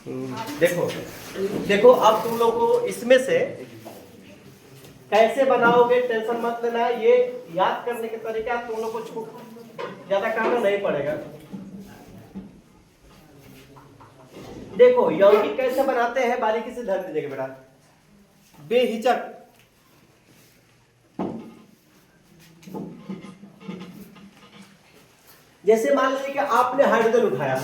देखो देखो, अब तुम लोग को इसमें से कैसे बनाओगे टेंशन मत लेना, ये याद करने के तरीका तुम लोग को ज्यादा करना नहीं पड़ेगा। देखो यौगिक कैसे बनाते हैं बारीकी से ध्यान दीजिएगा बेटा, बेहिचक। जैसे मान लीजिए कि आपने हाइड्रोजन उठाया,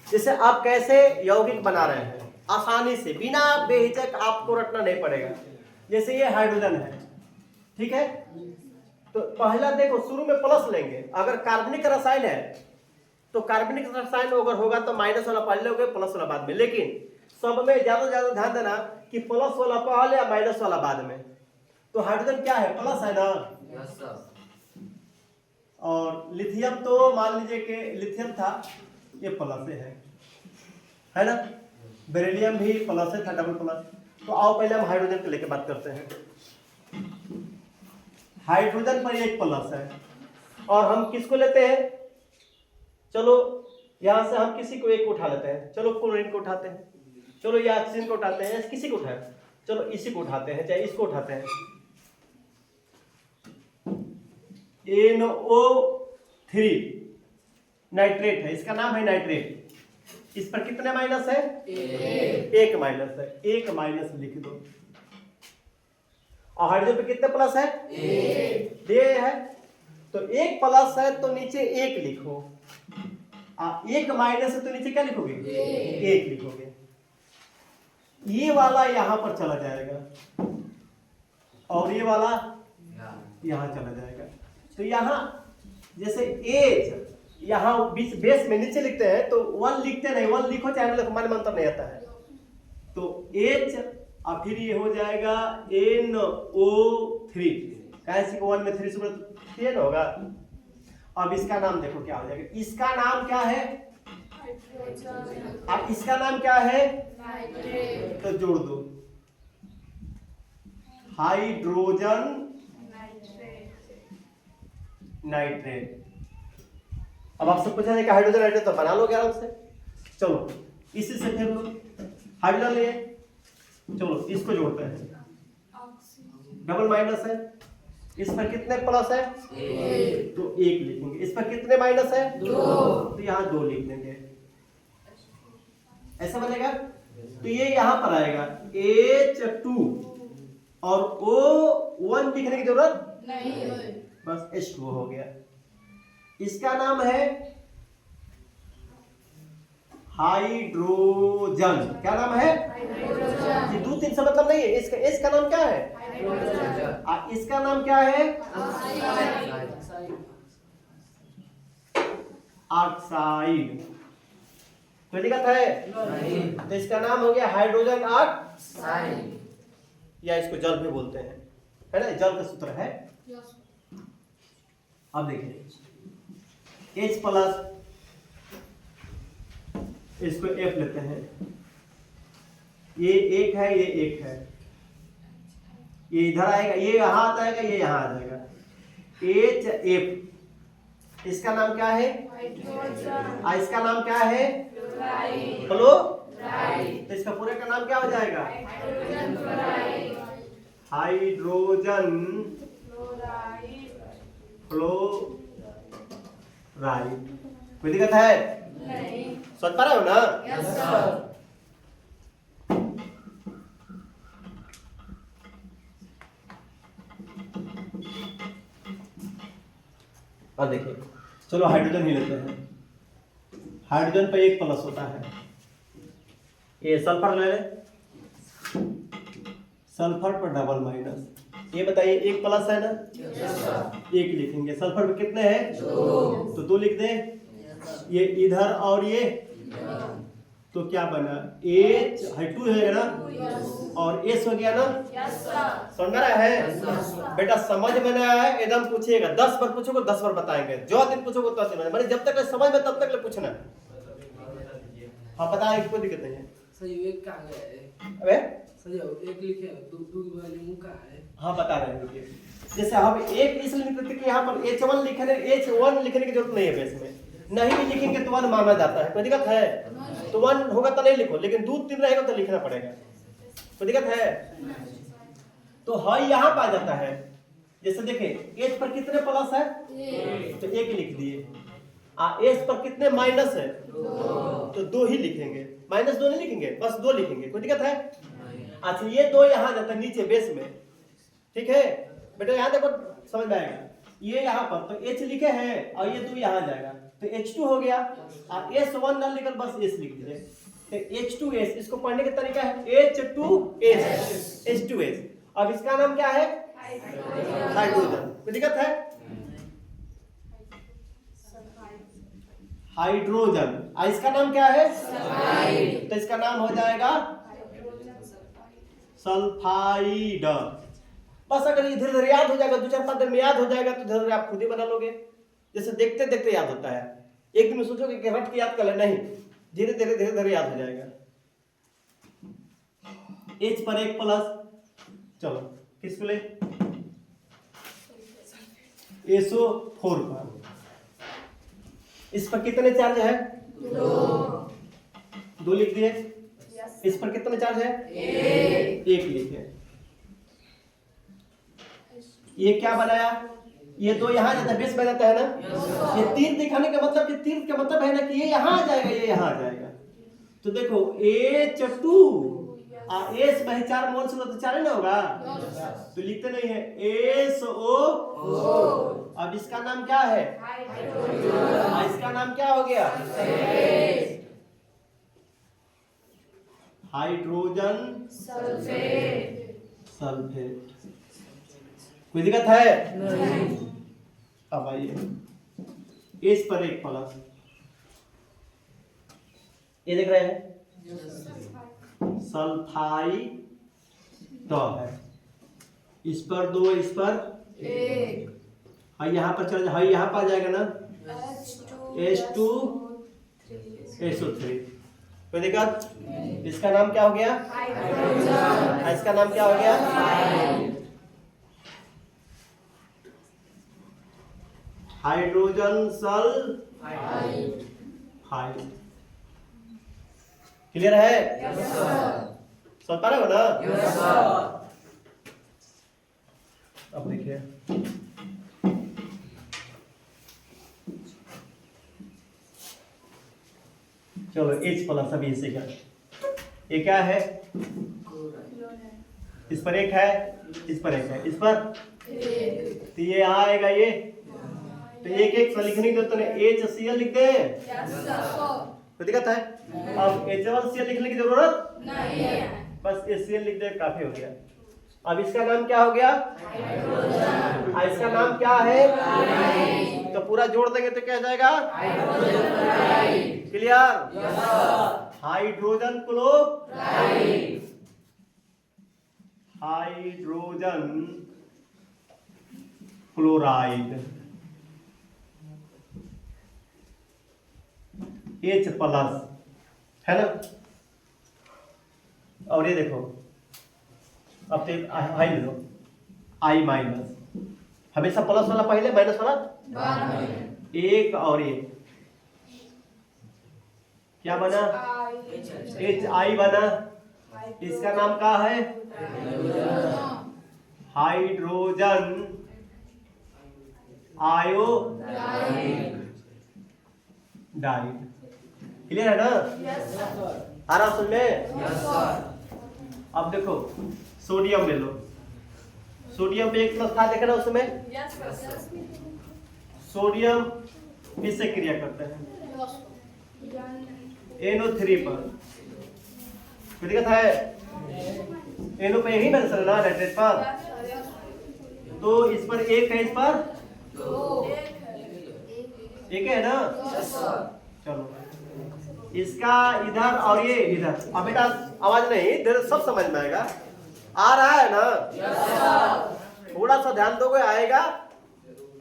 जैसे आप कैसे यौगिक बना रहे हैं आसानी से, बिना बेहिचक, आपको रटना नहीं पड़ेगा। जैसे ये हाइड्रोजन है, ठीक है, तो पहला देखो शुरू में प्लस लेंगे। अगर कार्बनिक रसायन है तो कार्बनिक रसायन अगर होगा तो माइनस वाला पहले होगा, प्लस वाला बाद में। लेकिन सब में ज्यादा ज्यादा ध्यान देना कि प्लस वाला पहले या माइनस वाला बाद में। तो हाइड्रोजन क्या है, प्लस है ना। और लिथियम तो मान लीजिए कि लिथियम था, ये प्लस है ना। बेरिलियम भी प्लस है था, डबल प्लस। तो आओ पहले हम हाइड्रोजन को लेकर बात करते हैं। हाइड्रोजन पर एक प्लस है और हम किसको लेते हैं, चलो यहां से हम किसी को एक को उठा लेते हैं। चलो क्लोरीन को उठाते हैं, चलो या ऑक्सीजन को उठाते हैं, किसी को उठाए, चलो इसी को उठाते हैं, चाहे इसको उठाते हैं। NO3 नाइट्रेट है, इसका नाम है नाइट्रेट। इस पर कितने माइनस है, एक माइनस है, एक माइनस लिख दो। और हाइड्रोजन पे कितने प्लस है, ये है, तो एक प्लस है तो नीचे एक लिखो, एक माइनस है तो नीचे क्या लिखोगे, एक लिखोगे। ये वाला यहां पर चला जाएगा और ये वाला यहां चला जाएगा। तो यहां जैसे एच यहां बीच बेस में नीचे लिखते हैं तो 1 लिखते नहीं, 1 लिखो चाहे ना लिखो, मन में अंतर नहीं आता है। तो एच और फिर ये हो जाएगा NO3, कैसे 1 में 3 से ना होगा। अब इसका नाम देखो क्या हो जाएगा, इसका नाम क्या है, अब इसका नाम क्या है, तो जोड़ दो हाइड्रोजन नाइट्रेट। अब आपसे पूछा जाए कि हाइड्रोजन नाइट्रेट तो बना लोगे आराम से। चलो इसी से फिर लो हाइड्रोजन लिए, चलो इसको जोड़ते हैं, डबल माइनस है, इस पर कितने प्लस है, तो एक लिखेंगे। इस पर कितने माइनस है, तो यहाँ 2 लिख देंगे, ऐसा बनेगा। तो ये यहां पर आएगा H2 और O1 लिखने की जरूरत नहीं, बस H2 हो गया। इसका नाम है हाइड्रोजन। क्या नाम है, ये 2-3 से मतलब नहीं है, इसका नाम क्या है, इसका नाम क्या है, ऑक्साइड। कोई दिक्कत है नहीं। तो इसका नाम हो गया हाइड्रोजन ऑक्साइड, या इसको जल भी बोलते हैं, है ना, जल का सूत्र है। अब देखिए H प्लस, इसको F लेते हैं, ये एक है, ये एक है, ये इधर आएगा, ये यहां आता है, ये यहां आ जाएगा, HF। इसका नाम क्या है, इसका नाम क्या है, बोलो, तो इसका पूरे का नाम क्या हो जाएगा, हाइड्रोजन फ्लोराइड। कोई दिक्कत है नहीं, समझ पा रहे हो ना। Yes sir. अब देखिए, चलो हाइड्रोजन ही लेते हैं। हाइड्रोजन पे एक प्लस होता है, ये सल्फर ले ले, सल्फर पर डबल माइनस। ये बताइए एक प्लस है ना, एक लिखेंगे। सल्फर पे कितने हैं, तो 2 लिख दें। ये इधर और ये, तो क्या बना, H है 2 है ना, और S हो गया ना। समझ रहा है बेटा, समझ में नहीं आया एकदम पूछिएगा, 10 बार पूछोगे 10 बार बताएंगे, जो दिन पूछोगे तो दिन में, जब तक समझ में तब तक पूछना। हाँ बताएं, कोई दिक्कत नहीं है। अबे एक लिखे दो वाले मुंह का है। हाँ बता रहे हैं, देखिए जैसे हम एक इसलिए लिखते थे कि यहाँ पर H1 लिखने की जरूरत नहीं है बेस में, नहीं भी लिखेंगे तो 1 माना जाता है, कोई दिक्कत है? तो 1 होगा तो नहीं लिखो, लेकिन 2 3 रहेगा तो लिखना पड़ेगा, कोई दिक्कत है? तो हाई यहाँ पे आ जाता है। जैसे देखें एच पर कितने प्लस है, तो 1 लिख दिए। एस पर कितने माइनस है, तो 2 ही लिखेंगे, -2 नहीं लिखेंगे, बस 2 लिखेंगे, कोई दिक्कत है? अच्छा ये 2 यहाँ जाता है नीचे बेस में, ठीक है बेटा? यहाँ देखो समझ में आएगा, ये यहाँ पर तो H लिखे हैं और ये 2 यहाँ जाएगा तो H2 हो गया। S1 ना लिखकर बस S लिख दीजिए, तो H2S। इसको पढ़ने का तरीका है H2S, H2S। अब इसका नाम क्या है, हाइड्रोजन, कोई दिक्कत है? हाइड्रोजन। इसका नाम क्या है, तो इसका नाम हो जाएगा सल्फाइड। बस अगर ये धीरे धीरे याद हो जाएगा, 2-4-5 दिन में याद हो जाएगा, तो धीरे धीरे आप खुद ही बना लोगे। जैसे देखते देखते याद होता है, एक दिन में सोचोगे कि रट के याद कर ले, नहीं, धीरे धीरे याद हो जाएगा। H पर 1 प्लस, चलो किसको ले, SO4 पर। इस पर कितने चार्ज है, 2 लिख दिए। इस पर कितने चार्ज है, 1 लिखे। ये क्या बनाया, ये 2 यहाँ जाता है, बेस बन जाता है ना। ये तीर दिखाने का मतलब, कि तीर का मतलब है ना कि ये यहाँ आ जाएगा, ये यहाँ आ जाएगा। तो देखो H2 एस में 4 मोल से तो 4 ही ना होगा, तो लिखते नहीं है SO। अब इसका नाम क्या है, इसका नाम क्या हो गया, हाइड्रोजन सल्फेट। कोई दिक्कत है? नहीं। अब आइए इस पर 1 प्लस, ये देख रहे हैं सल्फाइड है। इस पर 2, इस पर 1, हाई यहाँ पर चल, हाई यहाँ पर आ जाएगा ना, H2 SO3। कोई दिक्कत? इसका नाम क्या हो गया, इसका नाम क्या हो गया, हाइड्रोजन सल्फाइड। क्लियर है? समझ पा रहे हो ना? अब देखिए चलो H प्लस, अभी इसे क्या, ये क्या है, इस पर 1 है, इस पर 1 है, इस पर तो ये यहाँ आएगा, ये तो 1 लिखने के तो HCl लिख दे, कोई दिक्कत है? अब HCl लिखने की जरूरत नहीं है, बस HCl लिख दे, काफी हो गया। अब इसका नाम क्या हो गया, इसका नाम क्या है, तो पूरा जोड़ देंगे तो क्या जाएगा, clear? Hydrogen chloride, hydrogen chloride H plus है ना। और ये देखो, अब तो हाई ले लो, I माइनस, हमेशा प्लस वाला पहले, माइनस वाला 1, और ये क्या बना, HI बना। इसका नाम क्या है, हाइड्रोजन आयोडाइड। क्लियर है ना? आ रहा समझ में? अब देखो सोडियम ले लो, सोडियम पे 1 प्लस था, देखना उसमें सोडियम इससे क्रिया करते हैं NO3 पर। कोई दिक्कत है? NO पे यही मेंशन है ना नाइट्रेट पर, तो इस पर 1 है, इस पर 1 है ना। चलो इसका इधर और ये इधर, अब बेटा आवाज नहीं, इधर सब समझ में आएगा। आ रहा है ना? थोड़ा सा ध्यान दोगे आएगा,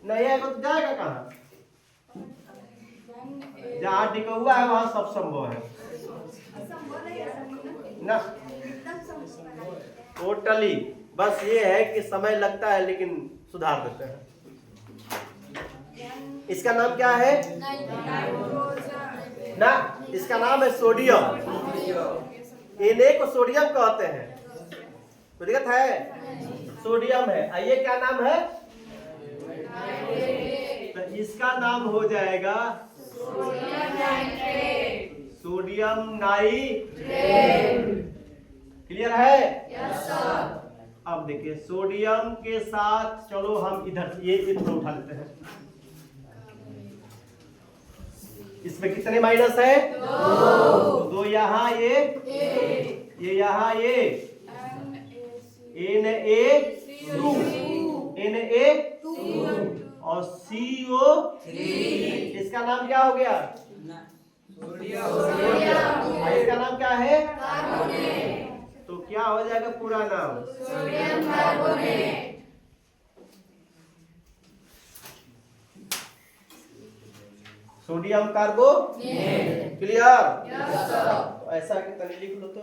नहीं आएगा तो जाएगा कहाँ? जहाँ टिका हुआ है वहां सब संभव है ना, टोटली। बस ये है कि समय लगता है, लेकिन सुधार देते हैं। इसका नाम क्या है ना? इसका नाम है सोडियम। Na को सोडियम कहते हैं, कोई दिक्कत है? सोडियम है। ये क्या नाम है? तो इसका नाम हो जाएगा सोडियम नाइट्रेट। क्लियर है? अब देखिए सोडियम के साथ, चलो हम इधर ये थोड़ा उठा लेते हैं। इसमें कितने माइनस है? दो यहाँ ये यहाँ ये Na2 और CO3। इसका नाम क्या हो गया? सोडियम। इसका नाम क्या है? कार्बोनेट। तो क्या हो जाएगा पूरा नाम? Sodium carbonate. Sodium carbonate. Clear? ऐसा कि तनी लिख लो तो।